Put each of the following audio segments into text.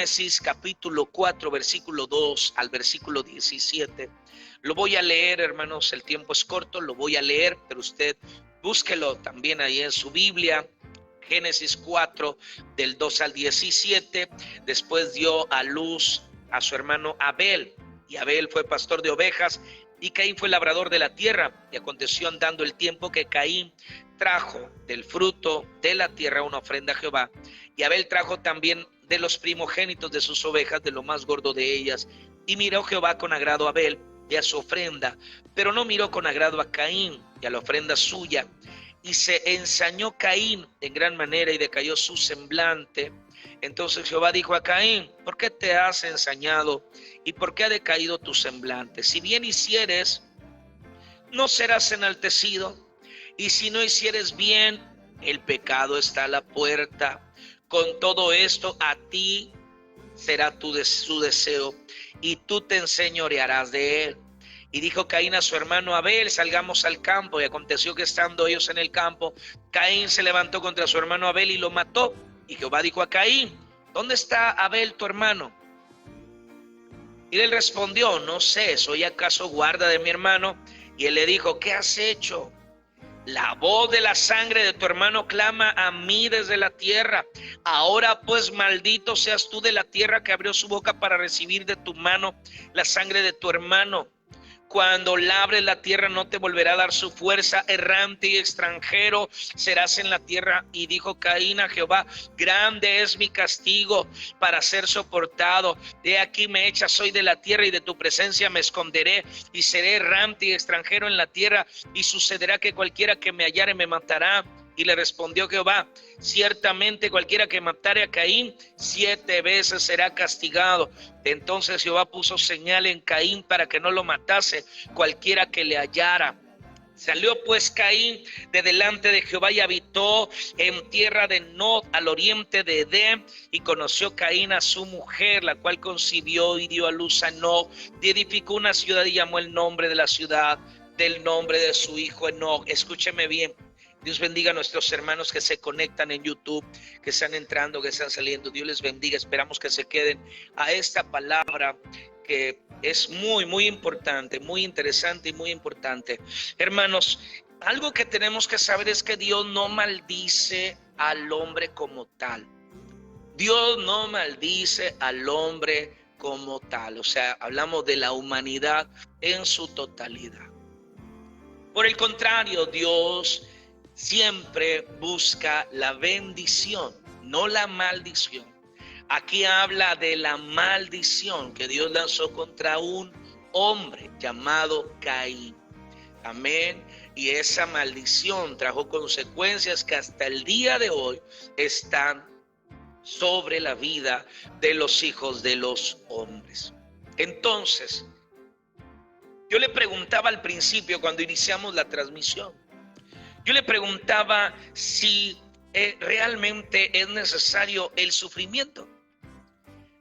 Génesis capítulo 4, versículo 2 al versículo 17. Lo voy a leer, hermanos, el tiempo es corto, lo voy a leer, pero usted búsquelo también ahí en su Biblia. Génesis 4, del 2 al 17. Después dio a luz a su hermano Abel, y Abel fue pastor de ovejas, y Caín fue labrador de la tierra. Y aconteció andando el tiempo que Caín trajo del fruto de la tierra una ofrenda a Jehová, y Abel trajo también de los primogénitos de sus ovejas, de lo más gordo de ellas. Y miró Jehová con agrado a Abel y a su ofrenda, pero no miró con agrado a Caín y a la ofrenda suya. Y se ensañó Caín en gran manera y decayó su semblante. Entonces Jehová dijo a Caín: ¿por qué te has ensañado y por qué ha decaído tu semblante? Si bien hicieres, no serás enaltecido, y si no hicieres bien, el pecado está a la puerta. Con todo esto, a ti será su deseo, y tú te enseñorearás de él. Y dijo Caín a su hermano Abel: salgamos al campo. Y aconteció que estando ellos en el campo, Caín se levantó contra su hermano Abel y lo mató. Y Jehová dijo a Caín: ¿dónde está Abel tu hermano? Y él respondió: no sé, ¿soy acaso guarda de mi hermano? Y él le dijo: ¿qué has hecho? La voz de la sangre de tu hermano clama a mí desde la tierra. Ahora pues maldito seas tú de la tierra, que abrió su boca para recibir de tu mano la sangre de tu hermano. Cuando labres la tierra no te volverá a dar su fuerza, errante y extranjero serás en la tierra. Y dijo Caín a Jehová: grande es mi castigo para ser soportado. He aquí me echas hoy de la tierra, y de tu presencia me esconderé, y seré errante y extranjero en la tierra, y sucederá que cualquiera que me hallare me matará. Y le respondió Jehová: ciertamente cualquiera que matare a Caín 7 veces será castigado. Entonces Jehová puso señal en Caín para que no lo matase cualquiera que le hallara. Salió pues Caín de delante de Jehová y habitó en tierra de Nod, al oriente de Edén. Y conoció Caín a su mujer, la cual concibió y dio a luz a Enoc. Y edificó una ciudad y llamó el nombre de la ciudad del nombre de su hijo Enoc. Escúcheme bien. Dios bendiga a nuestros hermanos que se conectan en YouTube, que están entrando, que están saliendo. Dios les bendiga. Esperamos que se queden a esta palabra que es muy, muy importante, muy interesante y muy importante. Hermanos, algo que tenemos que saber es que Dios no maldice al hombre como tal. Dios no maldice al hombre como tal. O sea, hablamos de la humanidad en su totalidad. Por el contrario, Dios siempre busca la bendición, no la maldición. Aquí habla de la maldición que Dios lanzó contra un hombre llamado Caín. Amén. Y esa maldición trajo consecuencias que hasta el día de hoy están sobre la vida de los hijos de los hombres. Entonces, yo le preguntaba al principio, cuando iniciamos la transmisión, yo le preguntaba si realmente es necesario el sufrimiento.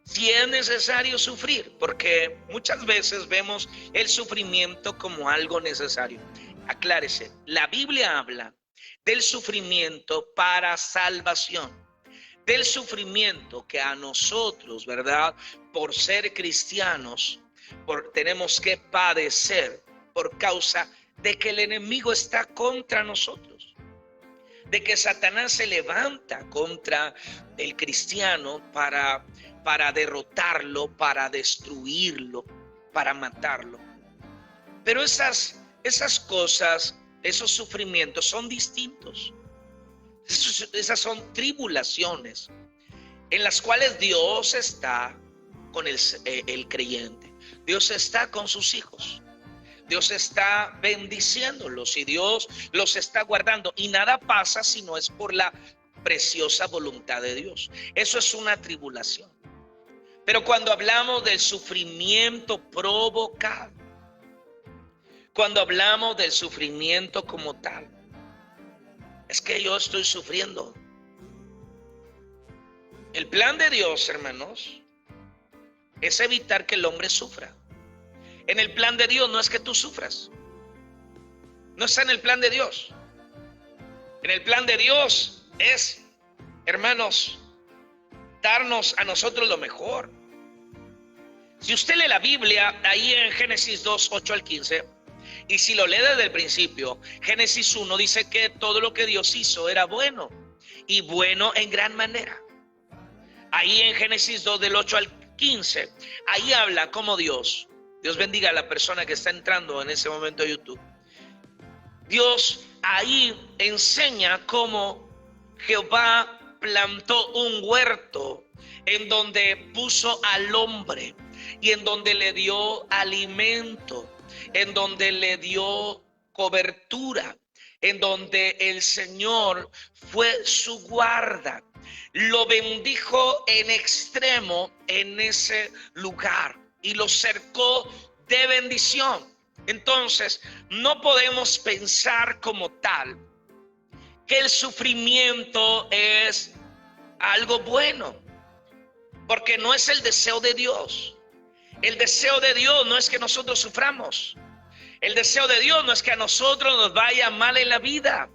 Si es necesario sufrir, porque muchas veces vemos el sufrimiento como algo necesario. Aclárese, la Biblia habla del sufrimiento para salvación, del sufrimiento que a nosotros, ¿verdad? Por ser cristianos, tenemos que padecer por causa de que el enemigo está contra nosotros, de que Satanás se levanta contra el cristiano para derrotarlo, para destruirlo, para matarlo. Pero esas cosas, esos sufrimientos son distintos. Esas son tribulaciones en las cuales Dios está con el creyente. Dios está con sus hijos. Dios está bendiciéndolos y Dios los está guardando. Y nada pasa si no es por la preciosa voluntad de Dios. Eso es una tribulación. Pero cuando hablamos del sufrimiento provocado, cuando hablamos del sufrimiento como tal, es que yo estoy sufriendo. El plan de Dios, hermanos, es evitar que el hombre sufra. En el plan de Dios no es que tú sufras. No está en el plan de Dios. En el plan de Dios es, hermanos, darnos a nosotros lo mejor. Si usted lee la Biblia, ahí en Génesis 2, 8 al 15, y si lo lee desde el principio, Génesis 1 dice que todo lo que Dios hizo era bueno, y bueno en gran manera. Ahí en Génesis 2, del 8 al 15, ahí habla como Dios bendiga a la persona que está entrando en ese momento a YouTube. Dios ahí enseña cómo Jehová plantó un huerto en donde puso al hombre y en donde le dio alimento, en donde le dio cobertura, en donde el Señor fue su guarda. Lo bendijo en extremo en ese lugar y lo cercó de bendición. Entonces, no podemos pensar como tal que el sufrimiento es algo bueno, porque no es el deseo de Dios. El deseo de Dios no es que nosotros suframos. El deseo de Dios no es que a nosotros nos vaya mal en la vida.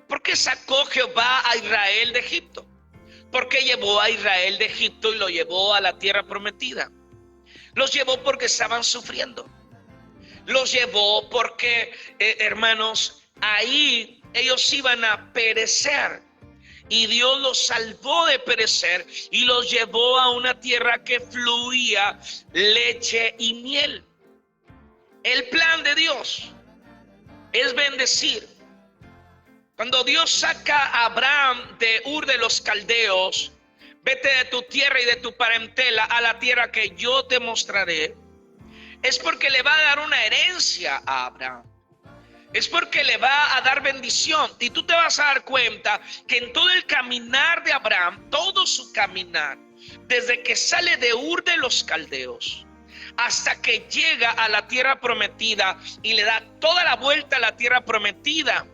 ¿Por qué sacó Jehová a Israel de Egipto? ¿Por qué llevó a Israel de Egipto y lo llevó a la tierra prometida? Los llevó porque estaban sufriendo. Los llevó porque, hermanos, ahí ellos iban a perecer. Y Dios los salvó de perecer y los llevó a una tierra que fluía leche y miel. El plan de Dios es bendecir. Cuando Dios saca a Abraham de Ur de los Caldeos, vete de tu tierra y de tu parentela a la tierra que yo te mostraré, es porque le va a dar una herencia a Abraham. Es porque le va a dar bendición. Y tú te vas a dar cuenta que en todo el caminar de Abraham, todo su caminar, desde que sale de Ur de los Caldeos hasta que llega a la tierra prometida y le da toda la vuelta a la tierra prometida,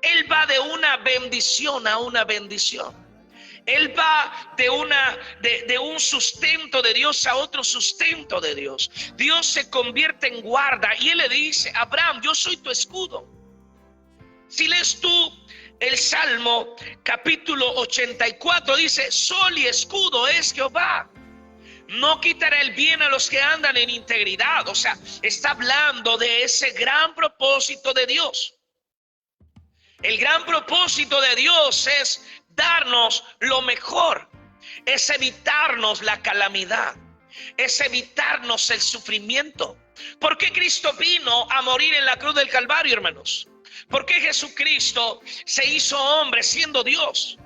él va de una bendición a una bendición. Él va de un sustento de Dios a otro sustento de Dios. Dios se convierte en guarda y él le dice: Abraham, yo soy tu escudo. Si lees tú el Salmo capítulo 84, dice: sol y escudo es Jehová. No quitará el bien a los que andan en integridad. O sea, está hablando de ese gran propósito de Dios. El gran propósito de Dios es darnos lo mejor, es evitarnos la calamidad, es evitarnos el sufrimiento. ¿Por qué Cristo vino a morir en la cruz del Calvario, hermanos? ¿Por qué Jesucristo se hizo hombre siendo Dios?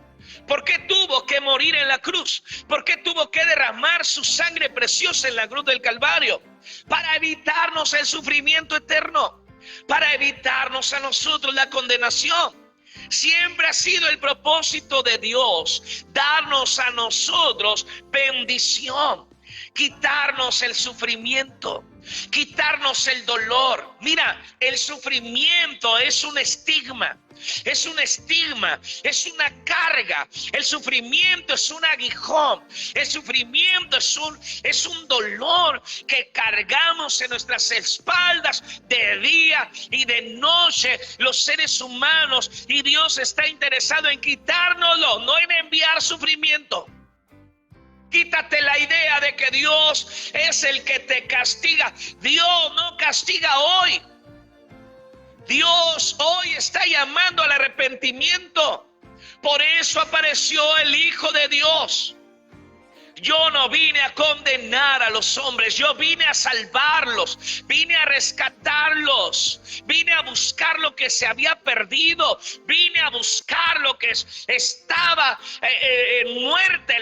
¿Por qué tuvo que morir en la cruz? ¿Por qué tuvo que derramar su sangre preciosa en la cruz del Calvario? Para evitarnos el sufrimiento eterno, para evitarnos a nosotros la condenación. Siempre ha sido el propósito de Dios darnos a nosotros bendición, quitarnos el sufrimiento, quitarnos el dolor. Mira, el sufrimiento es un estigma. Es un estigma, es una carga. El sufrimiento es un aguijón. El sufrimiento es un dolor que cargamos en nuestras espaldas de día y de noche los seres humanos. Y Dios está interesado en quitárnoslo, no en enviar sufrimiento. Quítate la idea de que Dios es el que te castiga. Dios no castiga hoy. Dios hoy está llamando al arrepentimiento. Por eso apareció el Hijo de Dios. Yo no vine a condenar a los hombres, yo vine a salvarlos, vine a rescatarlos, vine a buscar lo que se había perdido, vine a buscar lo que estaba en muerte,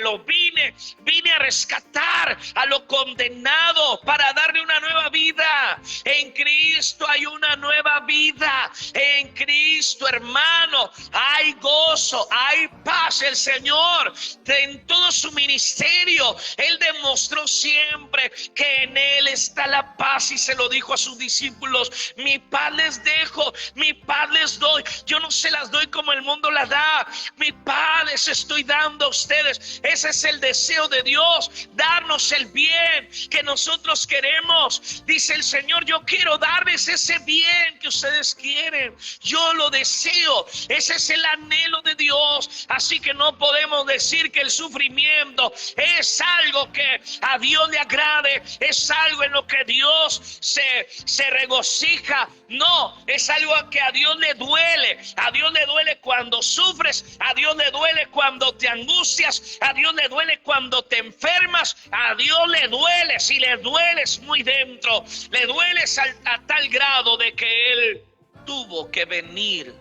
vine a rescatar a lo condenado para darle una nueva vida. En Cristo hay una nueva vida, en Cristo, hermano, hay gozo, hay paz. El Señor en todo su ministerio, Él demostró siempre que en Él está la paz y se lo dijo a sus discípulos: mi paz les dejo, mi paz les doy. Yo no se las doy como el mundo las da, mi paz les estoy dando a ustedes. Ese es el deseo de Dios, darnos el bien que nosotros queremos. Dice el Señor: yo quiero darles ese bien que ustedes ustedes quieren. Yo lo deseo. Ese es el anhelo de Dios. Así que no podemos decir que el sufrimiento es algo que a Dios le agrade, es algo en lo que Dios se regocija. No, es algo que a Dios le duele. A Dios le duele cuando sufres, a Dios le duele cuando te angustias, a Dios le duele cuando te enfermas, a Dios le duele. Si le dueles muy dentro, le dueles a tal grado de que Él tuvo que venir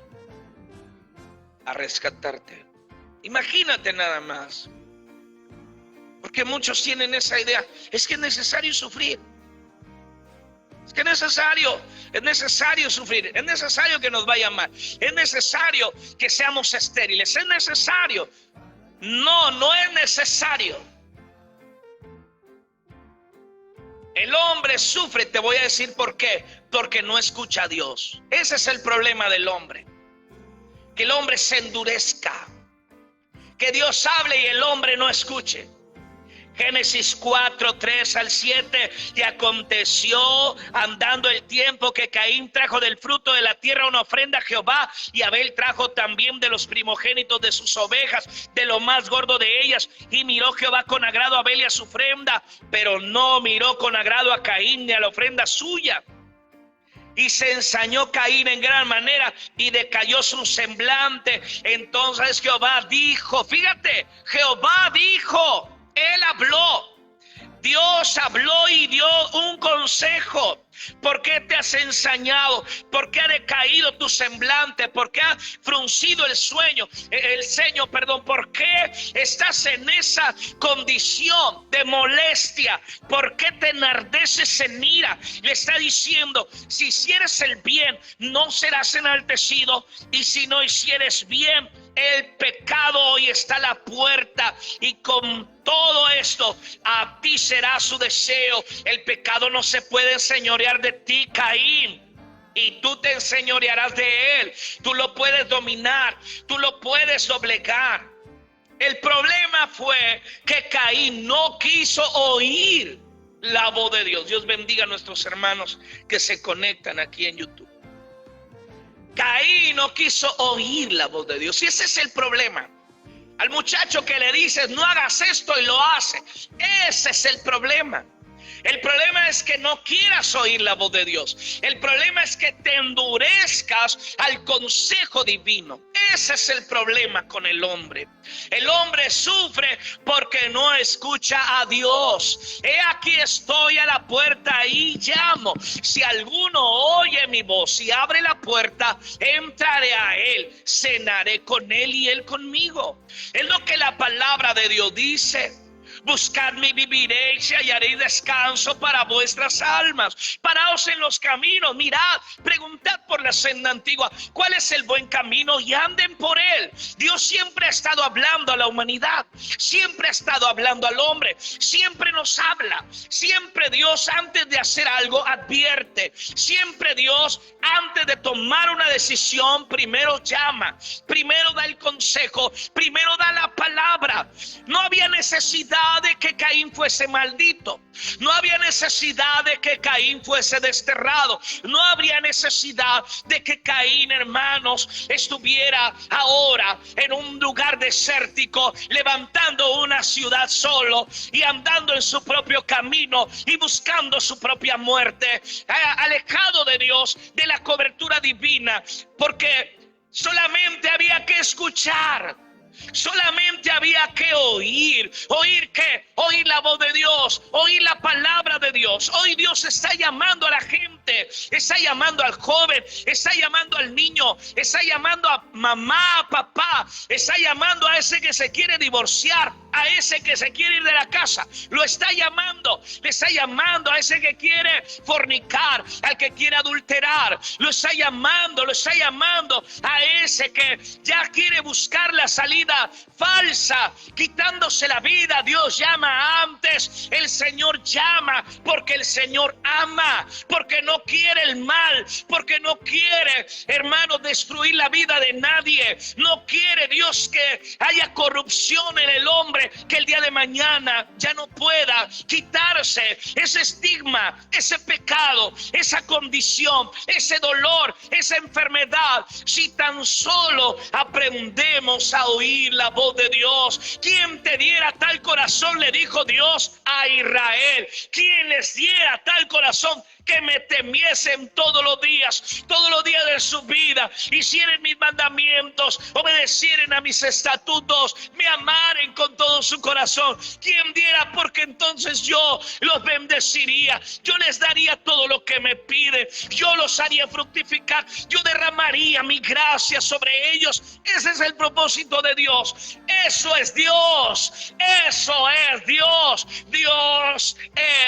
a rescatarte. Imagínate nada más. Porque muchos tienen esa idea. Es que es necesario sufrir. Es que es necesario sufrir. Es necesario que nos vaya mal. Es necesario que seamos estériles. Es necesario. No, no es necesario. El hombre sufre, te voy a decir por qué. Porque no escucha a Dios. Ese es el problema del hombre. Que el hombre se endurezca. Que Dios hable y el hombre no escuche. Génesis 4, 3 al 7. Y aconteció andando el tiempo que Caín trajo del fruto de la tierra una ofrenda a Jehová, y Abel trajo también de los primogénitos de sus ovejas, de lo más gordo de ellas. Y miró Jehová con agrado a Abel y a su ofrenda, pero no miró con agrado a Caín ni a la ofrenda suya. Y se ensañó Caín en gran manera y decayó su semblante. Entonces Jehová dijo, fíjate, Jehová dijo, Él habló, Dios habló y dio un consejo. ¿Por qué te has ensañado? ¿Por qué ha decaído tu semblante? ¿Por qué ha fruncido el ceño? ¿Por qué estás en esa condición de molestia? ¿Por qué te enardeces en ira? Le está diciendo, si hicieres el bien, no serás enaltecido, y si no hicieres bien, el pecado hoy está a la puerta, y con todo esto a ti será su deseo. El pecado no se puede enseñorear de ti, Caín, y tú te enseñorearás de él. Tú lo puedes dominar, tú lo puedes doblegar. El problema fue que Caín no quiso oír la voz de Dios. Dios bendiga a nuestros hermanos que se conectan aquí en YouTube. Caín no quiso oír la voz de Dios, y ese es el problema. Al muchacho que le dices no hagas esto y lo hace, ese es el problema. El problema es que no quieras oír la voz de Dios. El problema es que te endurezcas al consejo divino. Ese es el problema con el hombre. El hombre sufre porque no escucha a Dios. He aquí estoy a la puerta y llamo. Si alguno oye mi voz y abre la puerta, entraré a él, cenaré con él y él conmigo. Es lo que la palabra de Dios dice. Buscadme y viviréis y hallaréis descanso para vuestras almas. Paraos en los caminos, mirad, preguntad por la senda antigua, cuál es el buen camino, y anden por él. Dios siempre ha estado hablando a la humanidad, siempre ha estado hablando al hombre, siempre nos habla. Siempre Dios, antes de hacer algo, advierte. Siempre Dios, antes de tomar una decisión, primero llama, primero da el consejo, primero da la palabra. No había necesidad de que Caín fuese maldito. No había necesidad de que Caín fuese desterrado. No habría necesidad de que Caín, hermanos, estuviera ahora en un lugar desértico, levantando una ciudad solo y andando en su propio camino y buscando su propia muerte, alejado de Dios, de la cobertura divina, porque solamente había que escuchar. Solamente había que oír. ¿Oír qué? Oír la voz de Dios, oír la palabra de Dios. Hoy Dios está llamando a la gente, está llamando al joven, está llamando al niño, está llamando a mamá, papá, está llamando a ese que se quiere divorciar, a ese que se quiere ir de la casa. Lo está llamando, le está llamando a ese que quiere fornicar, al que quiere adulterar. Lo está llamando a ese que ya quiere buscar la salida vida falsa, quitándose la vida. Dios llama antes, el Señor llama, porque el Señor ama, porque no quiere el mal, porque no quiere, hermano, destruir la vida de nadie. No quiere Dios que haya corrupción en el hombre, que el día de mañana ya no pueda quitarse ese estigma, ese pecado, esa condición, ese dolor, esa enfermedad. Si tan solo aprendemos a oír la voz de Dios. ¿Quién te diera tal corazón?, le dijo Dios a Israel. ¿Quién les diera tal corazón? Que me temiesen todos los días de su vida, hicieran mis mandamientos, obedecieran a mis estatutos, me amaren con todo su corazón. ¿Quién diera? Porque entonces yo los bendeciría, yo les daría todo lo que me piden, yo los haría fructificar, yo derramaría mi gracia sobre ellos. Ese es el propósito de Dios. Eso es Dios. Eso es Dios. Dios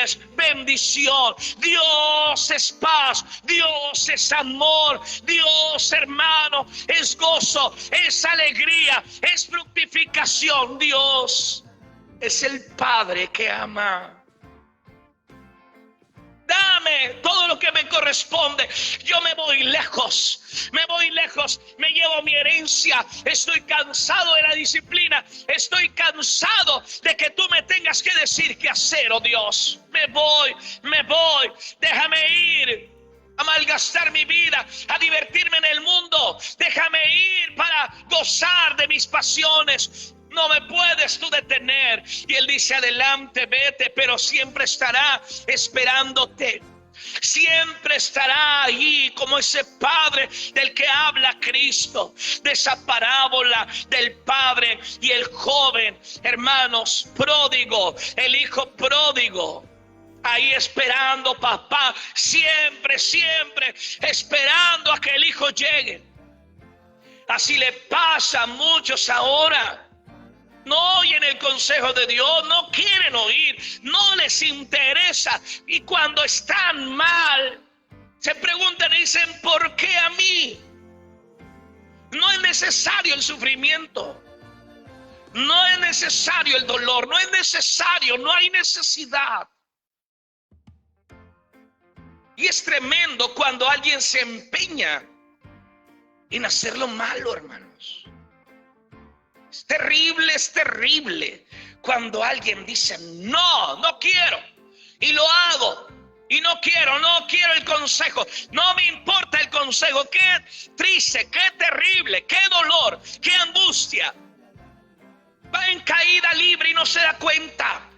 es bendición. Dios es paz. Dios es amor. Dios, hermano, es gozo, es alegría, es fructificación. Dios es el Padre que ama. Dame todo lo que me corresponde. Yo me voy lejos, me llevo mi herencia. Estoy cansado de la disciplina, estoy cansado de que tú me tengas que decir qué hacer, oh Dios. Me voy, déjame ir a malgastar mi vida, a divertirme en el mundo. Déjame ir para gozar de mis pasiones. No me puedes tú detener. Y Él dice: adelante, vete, pero siempre estará esperándote. Siempre estará allí como ese Padre del que habla Cristo, de esa parábola del Padre y el joven, hermanos, pródigo, el hijo pródigo. Ahí esperando, papá, siempre esperando a que el hijo llegue. Así le pasa a muchos ahora. No oyen el consejo de Dios, no quieren oír, no les interesa. Y cuando están mal, se preguntan y dicen: ¿por qué a mí? No es necesario el sufrimiento, no es necesario el dolor, no es necesario, no hay necesidad. Y es tremendo cuando alguien se empeña en hacer lo malo, hermanos. Es terrible cuando alguien dice: no quiero, y lo hago, y no quiero el consejo, no me importa el consejo. Qué triste, qué terrible, qué dolor, qué angustia. Va en caída libre y no se da cuenta.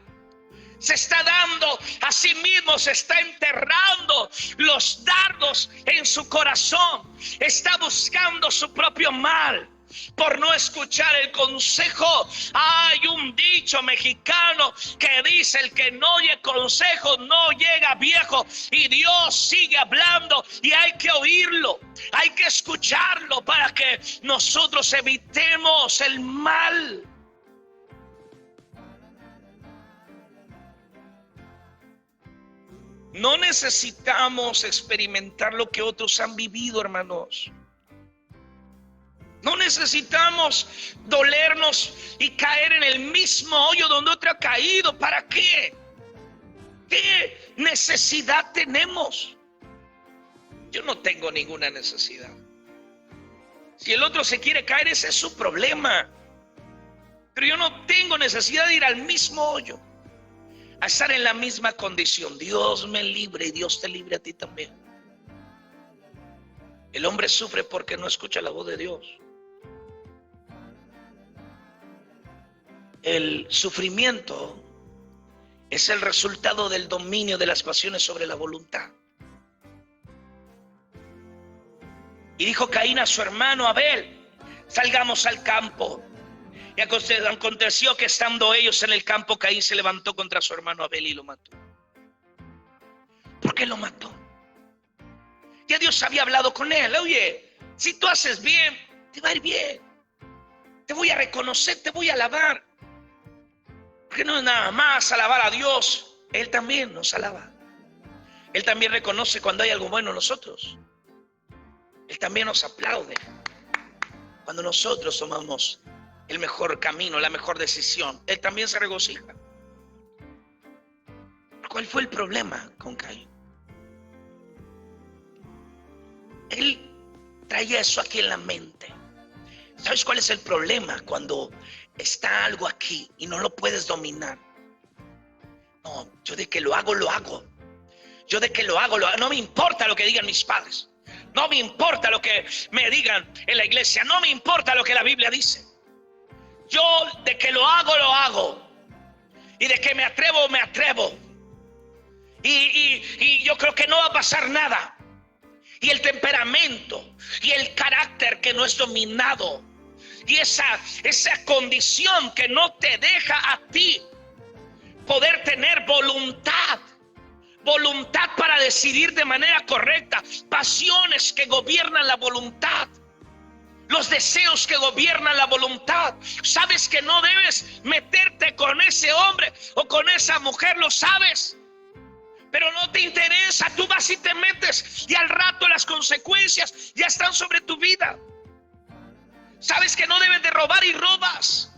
Se está dando a sí mismo, se está enterrando los dardos en su corazón. Está buscando su propio mal por no escuchar el consejo. Hay un dicho mexicano que dice: el que no oye consejo no llega viejo. Y Dios sigue hablando y hay que oírlo, hay que escucharlo para que nosotros evitemos el mal. No necesitamos experimentar lo que otros han vivido, hermanos. No necesitamos dolernos y caer en el mismo hoyo donde otro ha caído. ¿Para qué? ¿Qué necesidad tenemos? Yo no tengo ninguna necesidad. Si el otro se quiere caer, ese es su problema. Pero yo no tengo necesidad de ir al mismo hoyo, a estar en la misma condición. Dios me libre y Dios te libre a ti también. El hombre sufre porque no escucha la voz de Dios. El sufrimiento es el resultado del dominio de las pasiones sobre la voluntad. Y dijo Caín a su hermano Abel: salgamos al campo. Y aconteció que estando ellos en el campo, Caín se levantó contra su hermano Abel y lo mató. ¿Por qué lo mató? Ya Dios había hablado con él: oye, si tú haces bien, te va a ir bien. Te voy a reconocer, te voy a alabar. Porque no es nada más alabar a Dios, Él también nos alaba. Él también reconoce cuando hay algo bueno en nosotros. Él también nos aplaude cuando nosotros tomamos el mejor camino, la mejor decisión, él también se regocija. ¿Cuál fue el problema con Caín? Él traía eso aquí en la mente. ¿Sabes cuál es el problema? Cuando está algo aquí y no lo puedes dominar. No, yo de que lo hago, lo hago. Yo de que lo hago, lo hago. No me importa lo que digan mis padres. No me importa lo que me digan en la iglesia. No me importa lo que la Biblia dice. Yo de que lo hago, lo hago. Y de que me atrevo, me atrevo. Y yo creo que no va a pasar nada. Y el temperamento y el carácter que no es dominado. Y esa condición que no te deja a ti poder tener voluntad. Voluntad para decidir de manera correcta. Pasiones que gobiernan la voluntad. Los deseos que gobiernan la voluntad. Sabes que no debes meterte con ese hombre o con esa mujer, lo sabes. Pero no te interesa, tú vas y te metes y al rato las consecuencias ya están sobre tu vida. Sabes que no debes de robar y robas.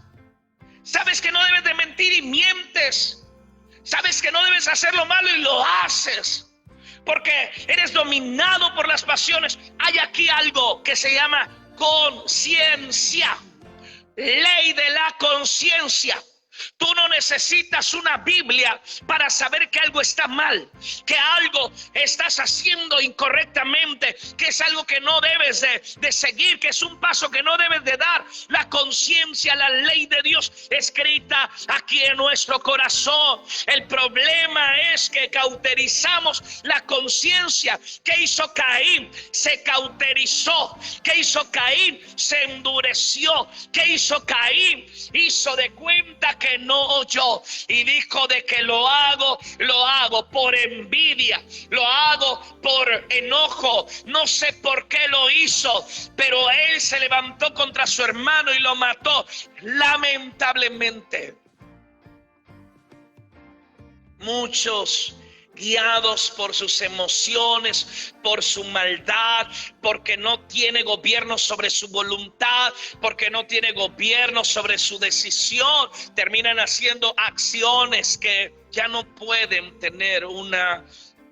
Sabes que no debes de mentir y mientes. Sabes que no debes hacer lo malo y lo haces. Porque eres dominado por las pasiones. Hay aquí algo que se llama conciencia. Ley de la conciencia. Tú no necesitas una Biblia para saber que algo está mal, que algo estás haciendo incorrectamente, que es algo que no debes de seguir, que es un paso que no debes de dar. La conciencia, la ley de Dios escrita aquí en nuestro corazón. El problema es que cauterizamos la conciencia. ¿Qué hizo Caín? Se cauterizó. ¿Qué hizo Caín? Se endureció. ¿Qué hizo Caín? Hizo de cuenta que no oyó y dijo de que lo hago por envidia, lo hago por enojo, no sé por qué lo hizo, pero él se levantó contra su hermano y lo mató. Lamentablemente, muchos guiados por sus emociones, por su maldad, porque no tiene gobierno sobre su voluntad, porque no tiene gobierno sobre su decisión, terminan haciendo acciones que ya no pueden tener una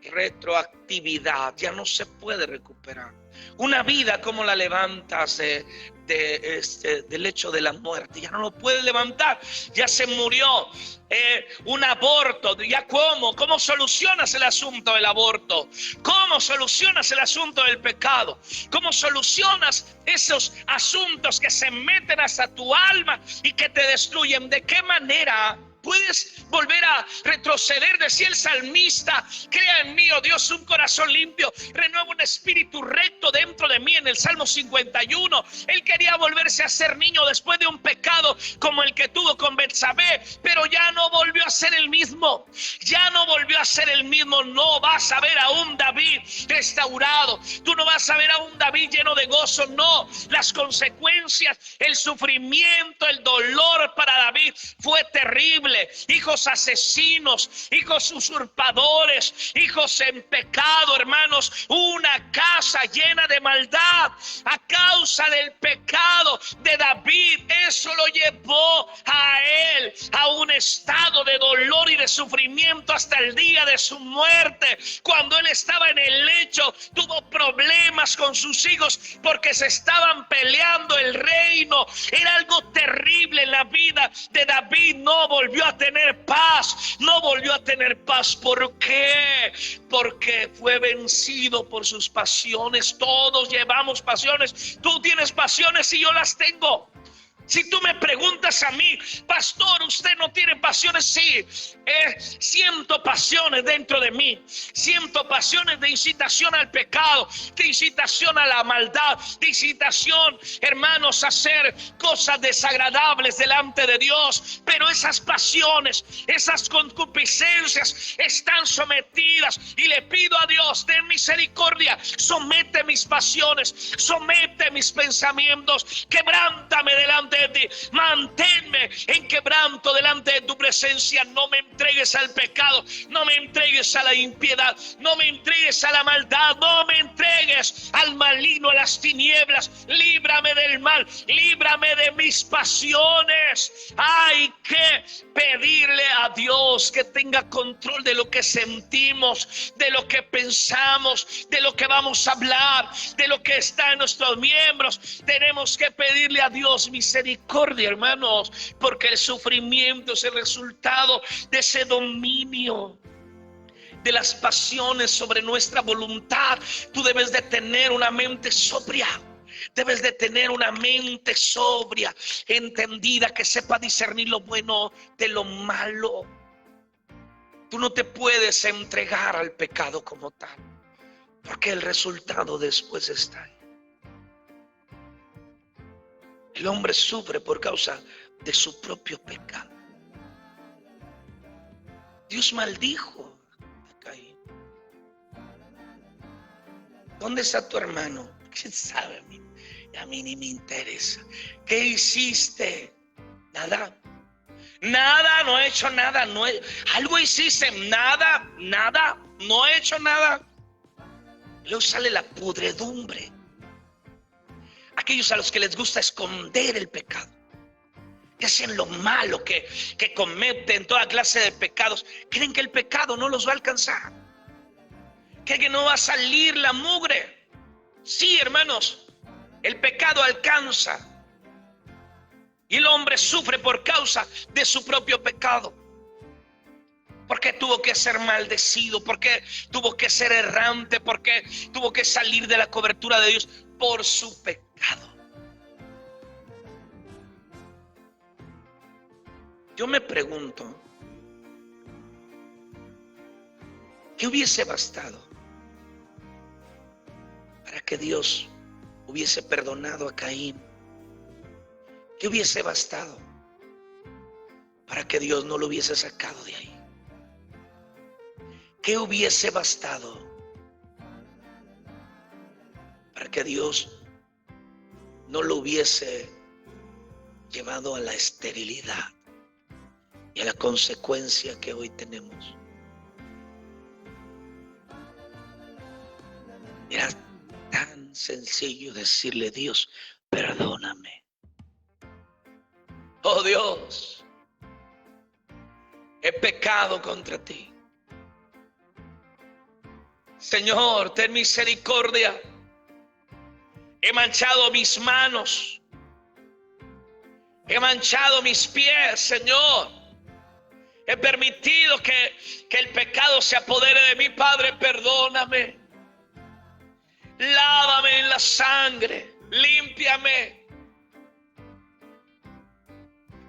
retroactividad, ya no se puede recuperar. Una vida, como la levantas del lecho de la muerte, ya no lo puedes levantar, ya se murió. Un aborto, ya ¿cómo solucionas el asunto del aborto? ¿Cómo solucionas el asunto del pecado? ¿Cómo solucionas esos asuntos que se meten hasta tu alma y que te destruyen? ¿De qué manera puedes volver a retroceder? Decía el salmista: crea en mí, oh Dios, un corazón limpio, renueva un espíritu recto dentro de mí. En el Salmo 51, él quería volverse a ser niño después de un pecado como el que tuvo con Betsabé, pero ya no volvió a ser el mismo. Ya no volvió a ser el mismo. No vas a ver a un David restaurado. Tú no vas a ver a un David lleno de gozo. No, las consecuencias, el sufrimiento, el dolor para David fue terrible. Hijos asesinos, hijos usurpadores, hijos en pecado, hermanos, una casa llena de maldad a causa del pecado de David. Eso lo llevó a él a un estado de dolor y de sufrimiento hasta el día de su muerte. Cuando él estaba en el lecho, tuvo problemas con sus hijos porque se estaban peleando el reino. Era algo terrible en la vida de David. No volvió a tener paz, no volvió a tener paz. ¿Por qué? Porque fue vencido por sus pasiones. Todos llevamos pasiones. Tú tienes pasiones y yo las tengo. Si tú me preguntas a mí: pastor, ¿usted no tiene pasiones? Sí, siento pasiones dentro de mí. Siento pasiones de incitación al pecado, de incitación a la maldad, de incitación, hermanos, a hacer cosas desagradables delante de Dios. Pero esas pasiones, esas concupiscencias están sometidas, y le pido a Dios: ten misericordia, somete mis pasiones, somete mis pensamientos, quebrántame delante delante de ti. Manténme en quebranto delante de tu presencia. No me entregues al pecado, no me entregues a la impiedad, no me entregues a la maldad, no me entregues al maligno, a las tinieblas. Líbrame del mal, líbrame de mis pasiones. Hay que pedirle a Dios que tenga control de lo que sentimos, de lo que pensamos, de lo que vamos a hablar, de lo que está en nuestros miembros. Tenemos que pedirle a Dios misericordia, hermanos, porque el sufrimiento es el resultado de ese dominio de las pasiones sobre nuestra voluntad. Tú debes de tener una mente sobria. Debes de tener una mente sobria, entendida, que sepa discernir lo bueno de lo malo. Tú no te puedes entregar al pecado como tal, porque el resultado después está ahí. El hombre sufre por causa de su propio pecado. Dios maldijo a Caín. ¿Dónde está tu hermano? ¿Quién sabe? A mí ni me interesa. ¿Qué hiciste? Nada. Nada, no he hecho nada. Algo hiciste, nada, no he hecho nada. Luego sale la pudredumbre. Aquellos a los que les gusta esconder el pecado, que hacen lo malo, que cometen toda clase de pecados, creen que el pecado no los va a alcanzar, creen que no va a salir la mugre. Sí, hermanos, el pecado alcanza y el hombre sufre por causa de su propio pecado. Porque tuvo que ser maldecido, porque tuvo que ser errante, porque tuvo que salir de la cobertura de Dios por su pecado. Yo me pregunto, ¿qué hubiese bastado para que Dios hubiese perdonado a Caín? ¿Qué hubiese bastado para que Dios no lo hubiese sacado de ahí? ¿Qué hubiese bastado para que Dios no lo hubiese llevado a la esterilidad y a la consecuencia que hoy tenemos? Era tan sencillo decirle: Dios, perdóname. Oh Dios, he pecado contra ti. Señor, ten misericordia. He manchado mis manos. He manchado mis pies, Señor. He permitido que el pecado se apodere de mí. Padre, perdóname. Lávame en la sangre. Límpiame.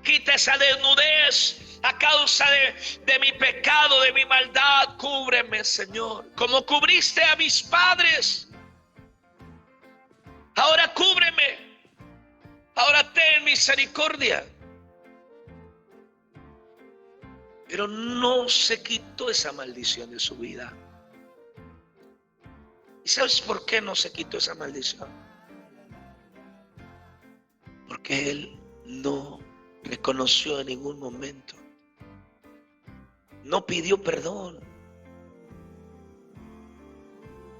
Quita esa desnudez a causa de mi pecado, de mi maldad. Cúbreme, Señor, como cubriste a mis padres. Ahora cúbreme. Ahora ten misericordia. Pero no se quitó esa maldición de su vida. ¿Y sabes por qué no se quitó esa maldición? Porque él no reconoció en ningún momento. No pidió perdón.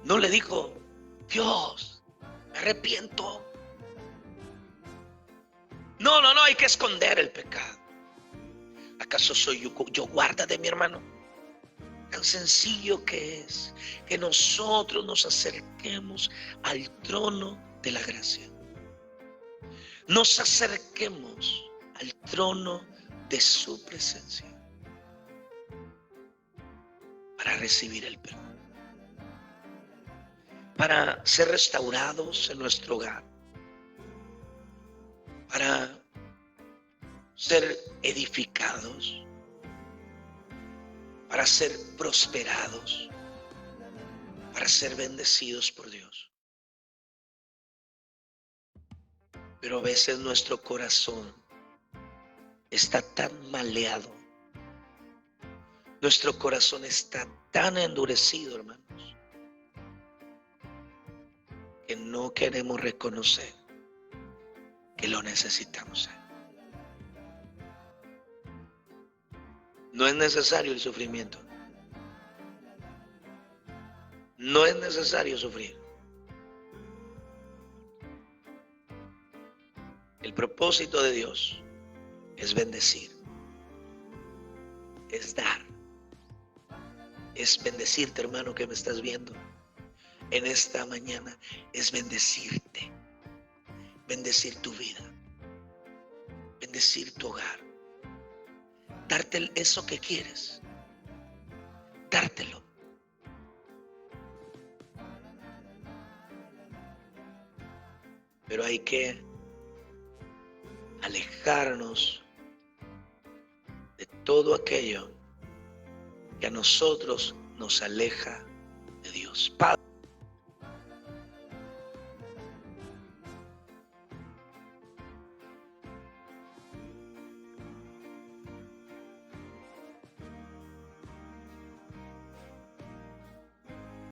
No le dijo: Dios, me arrepiento. No, hay que esconder el pecado. ¿Acaso soy yo guarda de mi hermano? Tan sencillo que es que nosotros nos acerquemos al trono de la gracia. Nos acerquemos al trono de su presencia para recibir el perdón, para ser restaurados en nuestro hogar, para ser edificados, para ser prosperados, para ser bendecidos por Dios. Pero a veces nuestro corazón está tan maleado, nuestro corazón está tan endurecido, hermanos, que no queremos reconocer que lo necesitamos. No es necesario el sufrimiento. No es necesario sufrir. El propósito de Dios es bendecir, es dar, es bendecirte, hermano, que me estás viendo en esta mañana, es bendecirte, bendecir tu vida, bendecir tu hogar, darte eso que quieres, dártelo. Pero hay que alejarnos de todo aquello que a nosotros nos aleja de Dios. Padre,